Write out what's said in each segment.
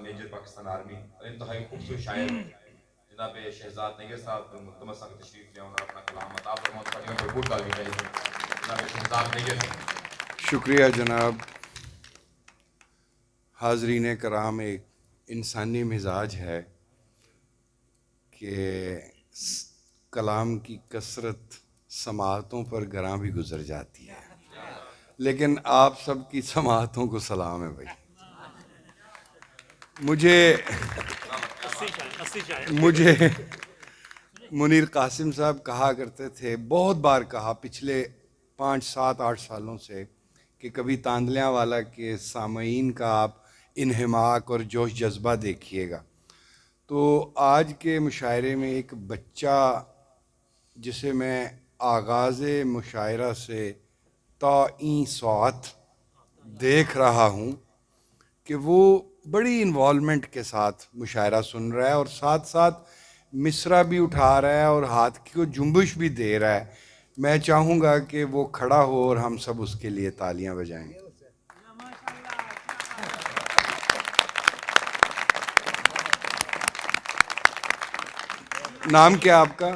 Major Pakistan army اور انتہائی خوبصورت شاعر جناب شہزاد نگر صاحب ملتمس آ کے تشریف لے اور اپنا کلام عطا فرمائیں. پارٹیوں کو بھول ڈالنی چاہیے جناب شہزاد نگر. شکریہ جناب. حاضرین کرام، ایک انسانی مزاج ہے کہ کلام کی کثرت سماعتوں پر گراں بھی گزر جاتی ہے، لیکن آپ سب کی سماعتوں کو سلام ہے بھائی. مجھے منیر قاسم صاحب کہا کرتے تھے، بہت بار کہا پچھلے 5 7 8 سالوں سے، کہ کبھی تاندلیاں والا کے سامعین کا آپ انہماک اور جوش جذبہ دیکھیے گا. تو آج کے مشاعرے میں ایک بچہ جسے میں آغاز مشاعرہ سے تا این ساعت دیکھ رہا ہوں کہ وہ بڑی انوالومنٹ کے ساتھ مشاعرہ سن رہا ہے اور ساتھ ساتھ مصرع بھی اٹھا رہا ہے اور ہاتھ کو جنبش بھی دے رہا ہے. میں چاہوں گا کہ وہ کھڑا ہو اور ہم سب اس کے لیے تالیاں بجائیں. نام کیا آپ کا؟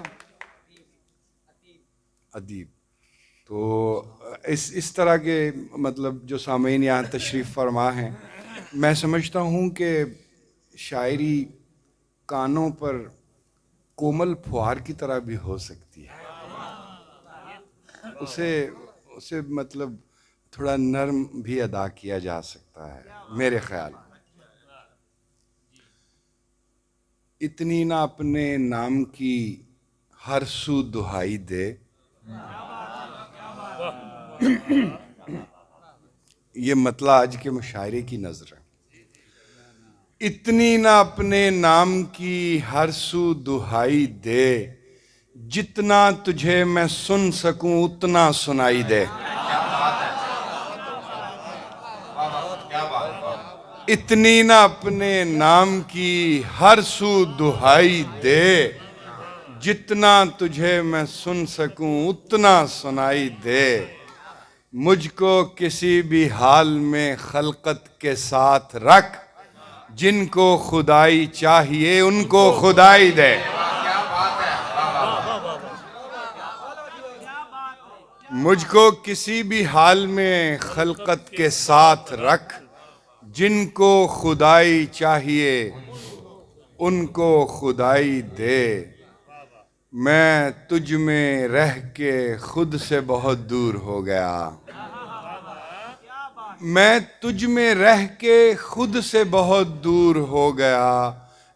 ادیب. تو اس طرح کے مطلب جو سامعین یہاں تشریف فرما ہیں، میں سمجھتا ہوں کہ شاعری کانوں پر کومل پھوار کی طرح بھی ہو سکتی ہے. اسے مطلب تھوڑا نرم بھی ادا کیا جا سکتا ہے میرے خیال میں. اتنی نہ اپنے نام کی ہر سو دہائی دے، یہ مطلع آج کے مشاعرے کی نظر ہے. اتنی نہ اپنے نام کی ہر سو دہائی دے، جتنا تجھے میں سن سکوں اتنا سنائی دے. اتنی نہ اپنے نام کی ہر سو دہائی دے، جتنا تجھے میں سن سکوں اتنا سنائی دے. مجھ کو کسی بھی حال میں خلقت کے ساتھ رکھ، جن کو خدائی چاہیے ان کو خدائی دے. مجھ کو کسی بھی حال میں خلقت کے ساتھ رکھ، جن کو خدائی چاہیے ان کو خدائی دے. میں تجھ میں رہ کے خود سے بہت دور ہو گیا. میں تجھ میں رہ کے خود سے بہت دور ہو گیا.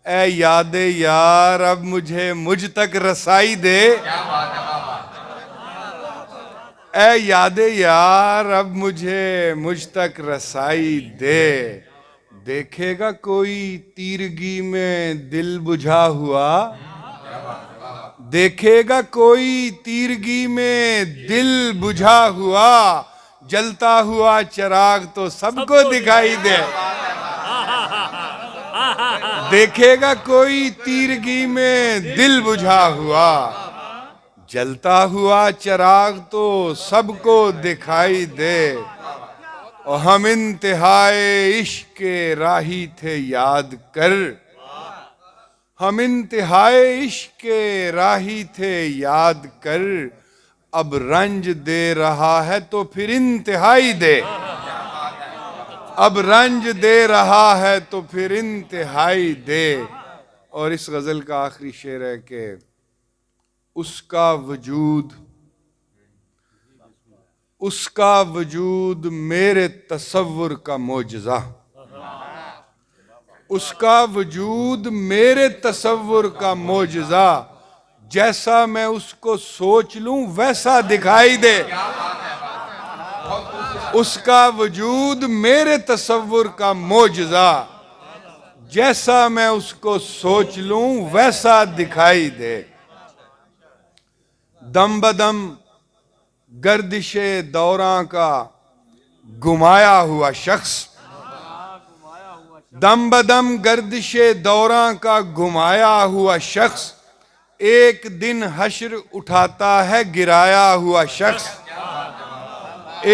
اے یاد یار اب مجھے مجھ تک رسائی دے. اے یاد یار اب مجھے مجھ تک رسائی دے. دیکھے گا کوئی تیرگی میں دل بجھا ہوا، دیکھے گا کوئی تیرگی میں دل بجھا ہوا، جلتا ہوا چراغ تو سب کو دکھائی دے. دیکھے گا کوئی تیرگی میں دل بجھا ہوا، جلتا ہوا چراغ تو سب کو دکھائی دے. اور ہم انتہائے عشق کے راہی تھے یاد کر، ہم انتہائے عشق کے راہی تھے یاد کر. اب رنج دے رہا ہے تو پھر انتہائی دے. اب رنج دے رہا ہے تو پھر انتہائی دے. اور اس غزل کا آخری شعر ہے کہ اس کا وجود میرے تصور کا معجزہ، اس کا وجود میرے تصور کا معجزہ. جیسا میں اس کو سوچ لوں ویسا دکھائی دے. اس کا وجود میرے تصور کا معجزہ، جیسا میں اس کو سوچ لوں ویسا دکھائی دے. دم بدم گردش دوراں کا گمایا ہوا شخص، دم بدم گردش دوراں کا گمایا ہوا شخص، ایک دن حشر اٹھاتا ہے گرایا ہوا شخص.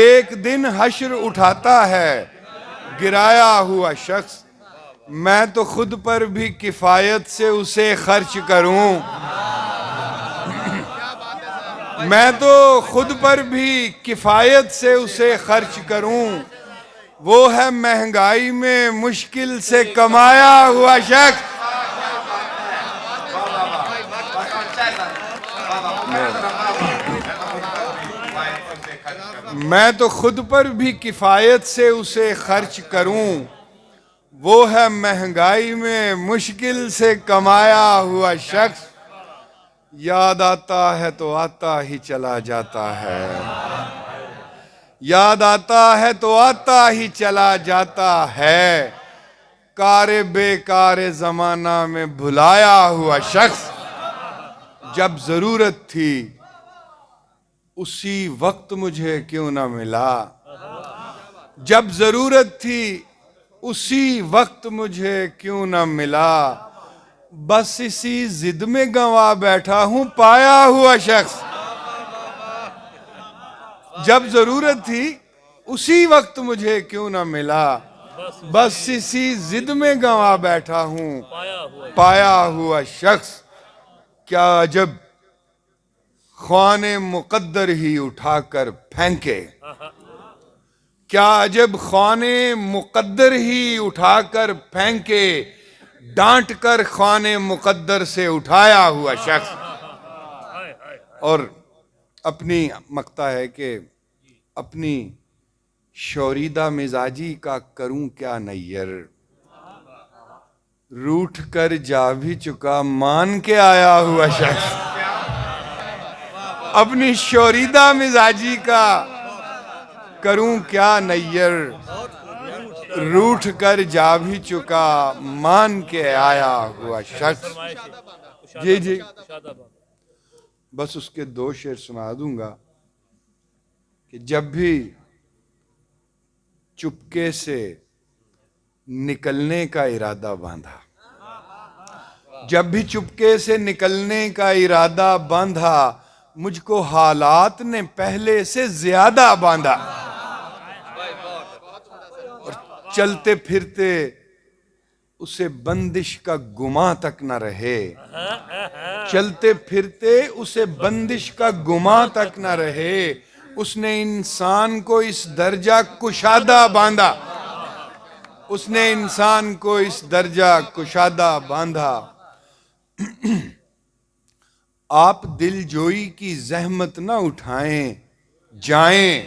ایک دن حشر اٹھاتا ہے گرایا ہوا شخص. میں تو خود پر بھی کفایت سے اسے خرچ کروں، میں تو خود پر بھی کفایت سے اسے خرچ کروں، وہ ہے مہنگائی میں مشکل سے کمایا ہوا شخص۔ میں تو خود پر بھی کفایت سے اسے خرچ کروں، وہ ہے مہنگائی میں مشکل سے کمایا ہوا شخص، یاد آتا ہے تو آتا ہی چلا جاتا ہے، یاد آتا ہے تو آتا ہی چلا جاتا ہے، کار بیکار زمانہ میں بھلایا ہوا شخص، جب ضرورت تھی اسی وقت مجھے کیوں نہ ملا، جب ضرورت تھی اسی وقت مجھے کیوں نہ ملا، بس اسی ضد میں گنوا بیٹھا ہوں پایا ہوا شخص، جب ضرورت تھی اسی وقت مجھے کیوں نہ ملا، بس اسی ضد میں گنوا بیٹھا ہوں پایا ہوا شخص، کیا عجب خوان مقدر ہی اٹھا کر پھینکے، کیا عجب خوان مقدر ہی اٹھا کر پھینکے، ڈانٹ کر خوان مقدر سے اٹھایا ہوا شخص۔ اور اپنی مقطع ہے کہ اپنی شوریدہ مزاجی کا کروں کیا نیر، روٹھ کر جا بھی چکا مان کے آیا ہوا شخص، اپنی شوریدہ مزاجی کا کروں کیا نیر، روٹھ کر جا بھی چکا مان کے آیا ہوا شخص۔ جی بس اس کے 2 شعر سنا دوں گا کہ جب بھی چپکے سے نکلنے کا ارادہ باندھا، جب بھی چپکے سے نکلنے کا ارادہ باندھا، مجھ کو حالات نے پہلے سے زیادہ باندھا، اور چلتے پھرتے اسے بندش کا گماں تک نہ رہے، چلتے پھرتے اسے بندش کا گماں تک نہ رہے، اس نے انسان کو اس درجہ کشادہ باندھا، اس نے انسان کو اس درجہ کشادہ باندھا۔ آپ دل جوئی کی زحمت نہ اٹھائیں جائیں،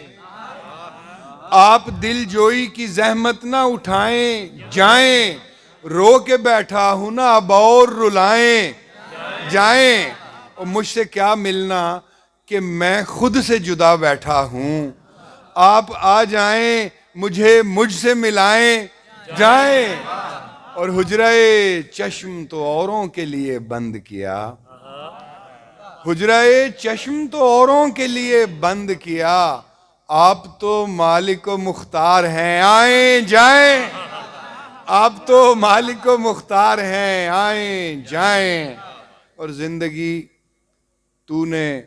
آپ دل جوئی کی زحمت نہ اٹھائیں جائیں، رو کے بیٹھا ہوں نا اب اور رلائیں جائیں، اور مجھ سے کیا ملنا کہ میں خود سے جدا بیٹھا ہوں، آپ آ جائیں مجھے مجھ سے ملائیں جائیں، اور حجرہ چشم تو اوروں کے لیے بند کیا، حجرہ چشم تو اوروں کے لیے بند کیا، آپ تو مالک و مختار ہیں آئیں جائیں، آپ تو مالک و مختار ہیں آئیں جائیں، اور زندگی تو نے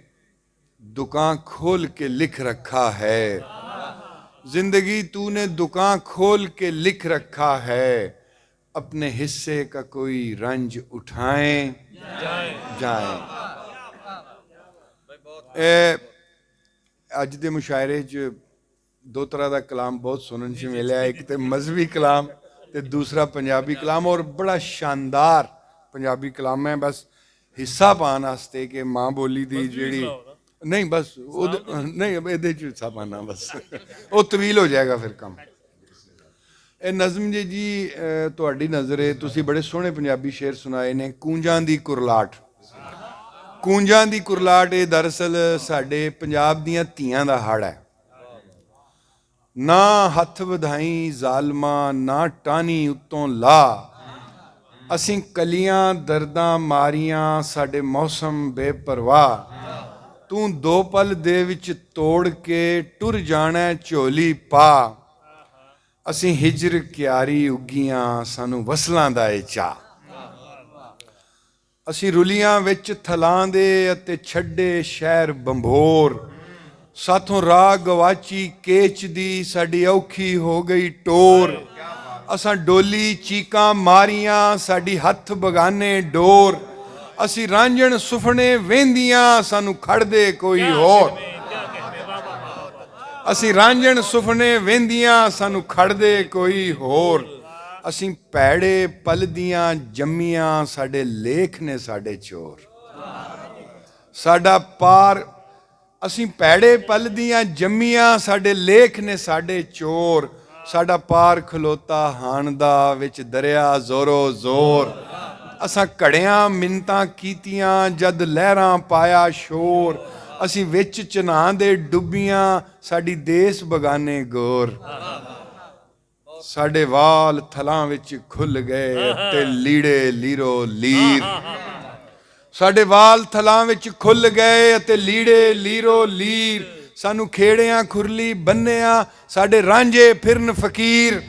دکان کھول کے لکھ رکھا ہے، زندگی تو نے دکان کھول کے لکھ رکھا ہے، اپنے حصے کا کوئی رنج اٹھائیں جائیں۔ اج دے مشاعرے چ 2 طرح دا کلام بہت سنن سے ملیا، ایک تے مذہبی کلام تے دوسرا پنجابی کلام، اور بڑا شاندار پنجابی کلام ہے، بس حصہ پان واسطے کہ ماں بولی دی جیڑی نہیں، بس نہیں ادھے چ حصہ پانا، بس وہ طویل ہو جائے گا پھر کم۔ اے نظم جی تہاڈی نظرے تسی بڑے سوہنے پنجابی شعر سنائے نے، کونجاں دی کرلاٹ، کونجاں دی کرلاٹ یہ دراصل ساڈے پنجاب دیاں تیاں دا ہڑ ہے، نہ ہتھ ودھائیں ظالماں نہ ٹانی اتوں لا، اسیں کلیاں درداں ماریاں ساڈے موسم بے پرواہ، توں 2 پل دے وچ توڑ کے ٹر جانا چولی پا، اسیں ہجر کیاری اگیاں سانو وصلاں دا اے چاہ، اسی رلیاں وچ تھلاں دے اتے چھڈے شہر بمبور، ساتھوں راہ گواچی کیچ دی ساڈی اوکھی ہو گئی ٹور، ਅਸਾਂ ਡੋਲੀ ਚੀਕਾਂ ਮਾਰੀਆਂ ਸਾਡੀ ਹੱਥ ਬਗਾਨੇ ਡੋਰ ਅਸੀਂ ਰਾਂਝਣ ਸੁਫਨੇ ਵੇਂਦੀਆਂ ਸਾਨੂੰ ਖੜਦੇ ਕੋਈ ਹੋਰ ਅਸੀਂ ਰਾਂਝਣ ਸੁਫਨੇ ਵੇਂਦੀਆਂ ਸਾਨੂੰ ਖੜਦੇ ਕੋਈ ਹੋਰ ਅਸੀਂ ਪੈੜੇ ਪਲਦੀਆਂ ਜੰਮੀਆਂ ਸਾਡੇ ਲੇਖ ਨੇ ਸਾਡੇ ਚੋਰ ਸਾਡਾ ਪਾਰ ਅਸੀਂ ਪੈੜੇ ਪਲਦੀਆਂ ਜੰਮੀਆਂ ਸਾਡੇ ਲੇਖ ਨੇ ਸਾਡੇ ਚੋਰ ਸਾਡਾ ਪਾਰ ਖਲੋਤਾ ਹਾਣਦਾ ਵਿੱਚ ਦਰਿਆ ਜ਼ੋਰੋ ਜ਼ੋਰ ਅਸਾਂ ਘੜਿਆਂ ਮਿੰਨਤਾਂ ਕੀਤੀਆਂ ਜਦ ਲਹਿਰਾਂ ਪਾਇਆ ਸ਼ੋਰ ਅਸੀਂ ਵਿੱਚ ਚਨਾਹ ਦੇ ਡੁੱਬੀਆਂ ਸਾਡੀ ਦੇਸ ਬਗਾਨੇ ਗੌਰ ਸਾਡੇ ਵਾਲ ਥਲਾਂ ਵਿੱਚ ਖੁੱਲ ਗਏ ਤੇ ਲੀੜੇ ਲੀਰੋ ਲੀਰ ਸਾਡੇ ਵਾਲ ਥਲਾਂ ਵਿੱਚ ਖੁੱਲ ਗਏ ਅਤੇ ਲੀੜੇ ਲੀਰੋ ਲੀਰ ਸਾਨੂੰ ਖੇੜਿਆਂ ਖੁਰਲੀ ਬੰਨਿਆ ਸਾਡੇ ਰਾਂਝੇ ਫਿਰਨ ਫਕੀਰ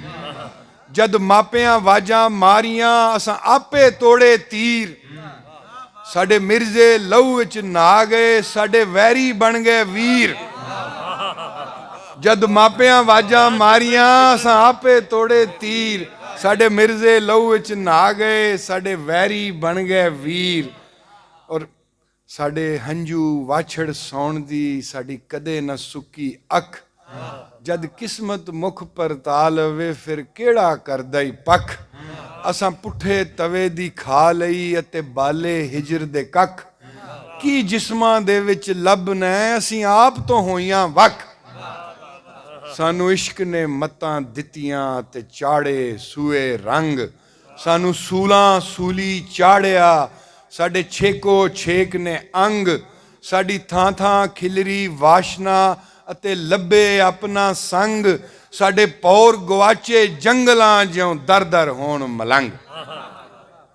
ਜਦ ਮਾਪਿਆਂ ਵਾਜਾਂ ਮਾਰੀਆਂ ਅਸਾਂ ਆਪੇ ਤੋੜੇ ਤੀਰ ਸਾਡੇ ਮਿਰਜ਼ੇ ਲਹੂ ਵਿੱਚ ਨਹਾ ਗਏ ਸਾਡੇ ਵੈਰੀ ਬਣ ਗਏ ਵੀਰ ਜਦ ਮਾਪਿਆਂ ਵਾਜਾਂ ਮਾਰੀਆਂ ਅਸਾਂ ਆਪੇ ਤੋੜੇ ਤੀਰ ਸਾਡੇ ਮਿਰਜ਼ੇ ਲਹੂ ਵਿੱਚ ਨਹਾ ਗਏ ਸਾਡੇ ਵੈਰੀ ਬਣ ਗਏ ਵੀਰ ਔਰ ਸਾਡੇ ਹੰਝੂ ਵਾਛੜ ਸੌਣ ਦੀ ਸਾਡੀ ਕਦੇ ਨਾ ਸੁੱਕੀ ਅੱਖ ਜਦ ਕਿਸਮਤ ਮੁਖ ਪਰਤਾ ਲਵੇ ਫਿਰ ਕਿਹੜਾ ਕਰਦਾ ਈ ਪੱਖ ਅਸਾਂ ਪੁੱਠੇ ਤਵੇ ਦੀ ਖਾ ਲਈ ਅਤੇ ਬਾਲੇ ਹਿਜਰ ਦੇ ਕੱਖ ਕੀ ਜਿਸਮਾਂ ਦੇ ਵਿੱਚ ਲੱਭਣਾ ਅਸੀਂ ਆਪ ਤੋਂ ਹੋਈਆਂ ਵੱਖ ਸਾਨੂੰ ਇਸ਼ਕ ਨੇ ਮਤਾਂ ਦਿੱਤੀਆਂ ਤੇ ਚਾੜੇ ਸੂਏ ਰੰਗ ਸਾਨੂੰ ਸੂਲਾਂ ਸੂਲੀ ਚਾੜਿਆ ਸਾਡੇ ਛੇਕੋ ਛੇਕ ਨੇ ਅੰਗ ਸਾਡੀ ਥਾਂ ਥਾਂ ਖਿਲਰੀ ਵਾਸ਼ਨਾ ਅਤੇ ਲੱਭੇ ਆਪਣਾ ਸੰਗ ਸਾਡੇ ਪੌਰ ਗਵਾਚੇ ਜੰਗਲਾਂ ਜਿਉਂ ਦਰ ਦਰ ਹੋਣ ਮਲੰਗ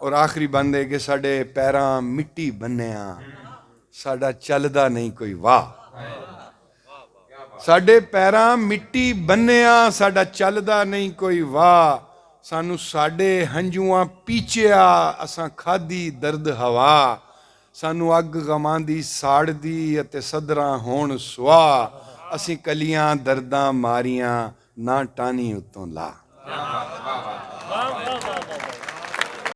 ਔਰ ਆਖਰੀ ਬੰਦੇ ਕਿ ਸਾਡੇ ਪੈਰਾਂ ਮਿੱਟੀ ਬੰਨਿਆ ਸਾਡਾ ਚੱਲਦਾ ਨਹੀਂ ਕੋਈ ਵਾਹ ਸਾਡੇ ਪੈਰਾਂ ਮਿੱਟੀ ਬੰਨਿਆ ਸਾਡਾ ਚੱਲਦਾ ਨਹੀਂ ਕੋਈ ਵਾਹ ਸਾਨੂੰ ਸਾਡੇ ਹੰਝੂਆਂ ਪੀਚਿਆ ਅਸਾਂ ਖਾਧੀ ਦਰਦ ਹਵਾ ਸਾਨੂੰ ਅੱਗ ਗਮਾਂ ਦੀ ਸਾੜਦੀ ਅਤੇ ਸਦਰਾਂ ਹੋਣ ਸੁਆਹ ਅਸੀਂ ਕਲੀਆਂ ਦਰਦਾਂ ਮਾਰੀਆਂ ਨਾ ਟਾਨੀ ਉੱਤੋਂ ਲਾ